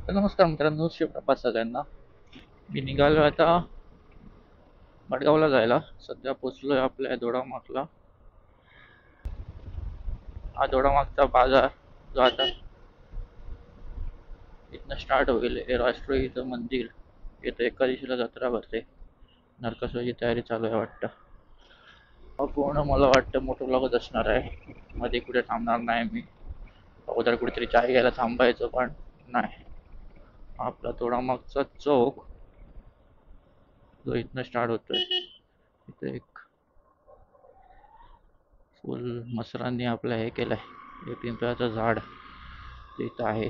तर नमस्कार मित्रांनो, शिवप्रभात सगळ्यांना. मी निघालो आता मडगावला जायला. सध्या पोचलोय आपल्या दोडामार्गला. हा दोडामार्गचा बाजार जो आता इथनं स्टार्ट होईल. हे राष्ट्रीय मंदिर, इथं एकादशीला जत्रा भरते. नरकासुराची तयारी चालू आहे वाटतं. हा पूर्ण मला वाटतं मोठं ब्लॉगच असणार आहे. मध्ये कुठे थांबणार नाही मी. अगोदर कुठेतरी चाय घ्यायला थांबायचं, पण नाही. आपला दोडामार्गचा चौक जो इथनं स्टार्ट होतोय, इथे एक फुल मसरांनी आपलं हे केलंय. एक पिंपळाचं झाड इथं आहे.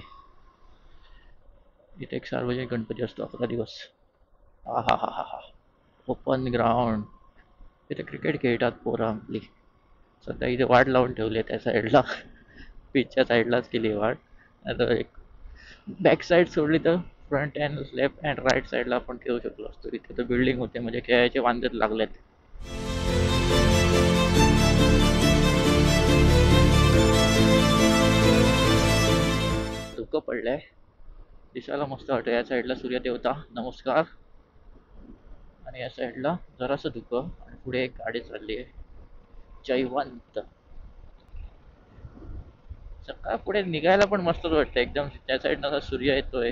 इथे एक सार्वजनिक गणपती असतो 11 दिवस. हा हा हा हा हा. Open ground. इथे क्रिकेट खेळतात पोरं आपली. सध्या इथे वाट लावून ठेवली आहे त्या साईडला. पिचच्या साईडलाच केली आहे वाट. आता एक बॅक साईड सोडली तर front and left and right साईडला आपण ठेवू शकलो असतो. इथे तर बिल्डिंग होते, म्हणजे खेळायचे वांदेच लागलेत. धुकं पडलंय, दिसायला मस्त वाटतं. या साईडला सूर्यदेवता नमस्कार, आणि या साईडला जरासं धुकं, आणि पुढे एक गाडी चालली आहे जयवंत. सकाळ पुढे निघायला पण मस्तच वाटतं एकदम. त्या साईडनं सूर्य येतोय,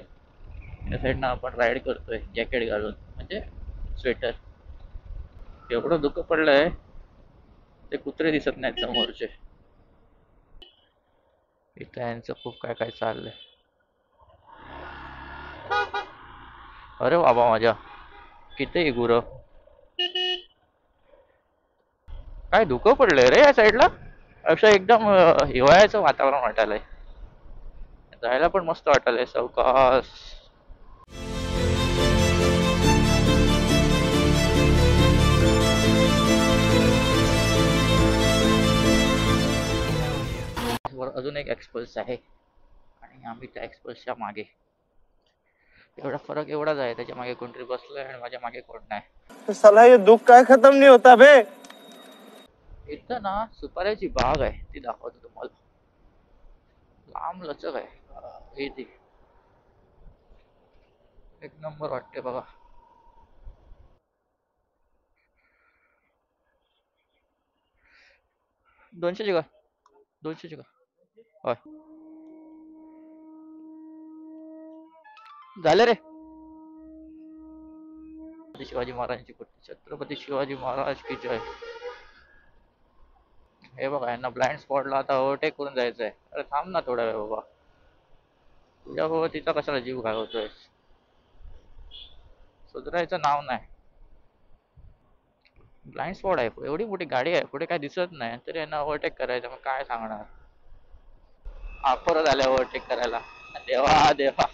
त्या साईडनं आपण राईड करतोय जॅकेट घालून, म्हणजे स्वेटर. एवढं धुकं पडलंय, ते कुत्रे दिसत नाहीत समोरचे. इथं यांचं खूप काय काय चाललंय. अरे बाबा माझ्या, किती गुरं. काय धुकं पडलंय रे या साईडला. असं एकदम हिवाळ्याचं वातावरण वाटायलंय. जायला पण मस्त वाटायलंय सावकाश. वर अजून एक एक्सपल्स आहे, आणि आम्ही त्या एक्सपल्सच्या मागे. एवढा फरक एवढाच आहे, त्याच्या मागे कोणतरी बसलंय आणि माझ्या मागे कोण नाही. साला ये दुख काय खत्म नहीं होता बे. इथं ना सुपाऱ्याची बाग आहे, ती दाखवतो तुम्हाला. लांब लचक आहे. हे ती एक नंबर वाटते बघा. 200ची का? 200ची का? होय, झाले रे. शिवाजी महाराजांची कुठे, छत्रपती शिवाजी महाराज की जय. हे बघा, यांना ब्लाइंड स्पॉटला आता ओव्हरटेक करून जायचंय. अरे थांब ना थोडा वेळ बाबा. तुझ्या बाबा तिचा कशाला जीव घालवतोय. सुधारायचं नाव नाही. ब्लाइंड स्पॉट आहे, एवढी मोठी गाडी आहे, पुढे काय दिसत नाही, तरी यांना ओव्हरटेक करायचं. मग काय सांगणार. हा परत आल्या ओव्हरटेक करायला. देवा देवा.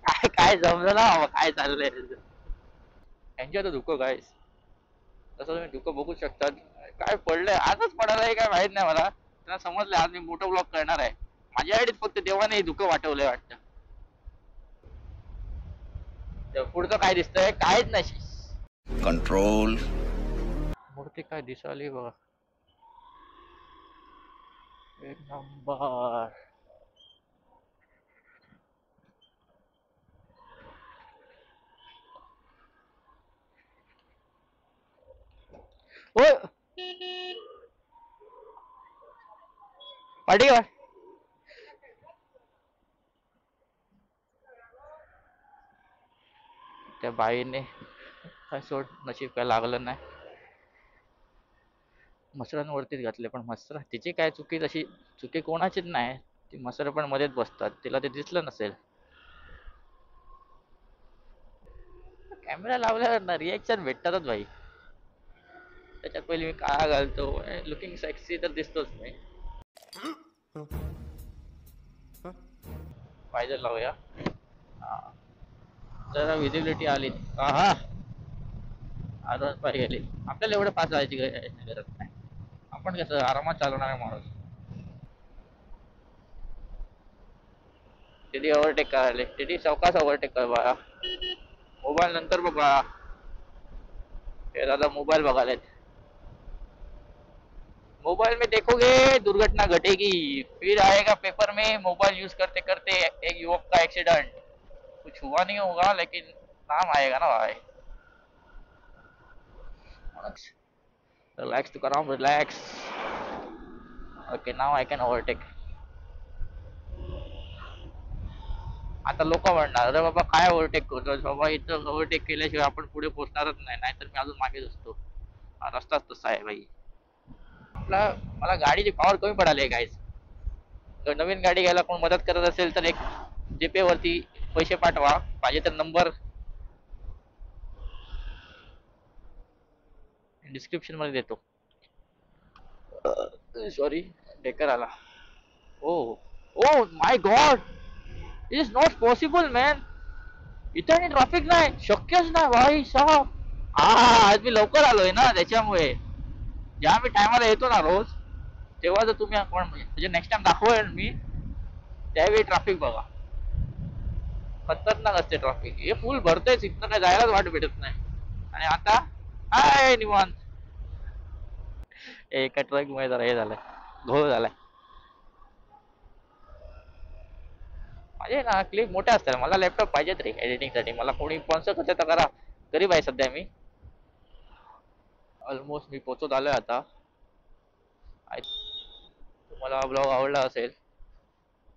काय काय जमलं ना बाबा, काय चाललंय. यांच्या तर धुकं काय, तसं तुम्ही धुकं बघू शकतात. काय पडलंय, आजच पडायला आहे काय माहित नाही मला. त्यांना समजलं आज मी मोठं ब्लॉग करणार आहे. माझ्या आयडीत फक्त देवाने हे धुकं वाटवलंय वाटतं. पुढचं काय दिसतंय, काहीच नाही. कंट्रोल. मूर्ती काय दिसाली बघा, एक नंबर. ओय पाठी का. त्या बाईने काय सोड, नशीब काय लागलं नाही. मसरांवरतीच घातले, पण मसरा तिची काय चुकी, तशी चुकी कोणाचीच नाही. ती मसर पण मध्येच बसतात, तिला ते दिसलं नसेल. कॅमेरा लावल्यावर ना रिएक्शन भेटतातच भाई. त्याच्यात पहिले मी काळा घालतो, लुकिंग सेक्सी तर दिसतोच मी. पाहिजे लावूया. हा, जरा विजिबिलिटी आली. हा, आवाज पाय गेली. आपल्याला एवढं फास्ट जायची गरज नाही. आपण कसं आरामात चालवणार माणूस. टीडी ओव्हरटेक करायला. टीडी चौकास ओव्हरटेक कर बाळा. मोबाईल नंतर बघा. हे दादा मोबाईल बघायलेत. मोबाइल में देखोगे दुर्घटना घटेगी, फिर आएगा पेपर में मोबाइल यूज करते करते एक युवक का एक्सीडेंट। कुछ हुआ नहीं होगा लेकिन नाम आएगा ना भाई। रिलैक्स तो कराओ, relax. Okay, now I can overtake. आता लोक म्हणणार अरे बाबा काय ओव्हरटेक करतोस बाबा, इथं ओव्हरटेक केल्याशिवाय आपण पुढे पोहोचणारच नाही, नाहीतर मी अजून मागेच असतो। हा रस्ताच तसा आहे भाई आपला। मला गाडीची पॉवर कमी पडाली आहे गाईज। जर नवीन गाडी घ्यायला कोण मदत करत असेल तर एक जीपे वरती पैसे पाठवा, पाहिजे तर नंबर डिस्क्रिप्शन मध्ये देतो। सॉरी, डेकर आला। Oh oh my god, it is not possible man. इथे आणि ट्रॅफिक नाही, शक्यच नाही भाई साहब। हा, आज मी लवकर आलोय ना त्याच्यामुळे। जेव्हा मी टायमाला येतो ना रोज, तेव्हा जर तुम्ही म्हणजे नेक्स्ट टाइम दाखवेल मी, त्यावेळी ट्रॅफिक बघा, खतरनाक असते ट्रॅफिक। हे फुल भरतेच, इथनं काय जायलाच वाट भेटत नाही। आणि आता हाय निवांत। एका ट्रक मुळे जरा हे झालंय, घोळ झालाय। माझे ना क्लिप मोठे असतात, मला लॅपटॉप पाहिजेत रे एडिटिंग साठी। मला कोणी स्पॉन्सर करते तर करा, गरीब आहे सध्या मी। ऑलमोस्ट मी पोहोचत आलोय आता। तुम्हाला ब्लॉग आवडला असेल,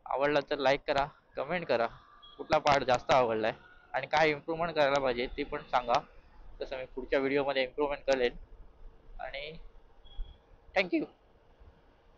आवडला तर लाईक करा, कमेंट करा कुठला पार्ट जास्त आवडलाय आणि काय इम्प्रूव्हमेंट करायला पाहिजे ते पण सांगा, तसं मी पुढच्या व्हिडिओमध्ये इम्प्रूव्हमेंट करेन। आणि थँक्यू।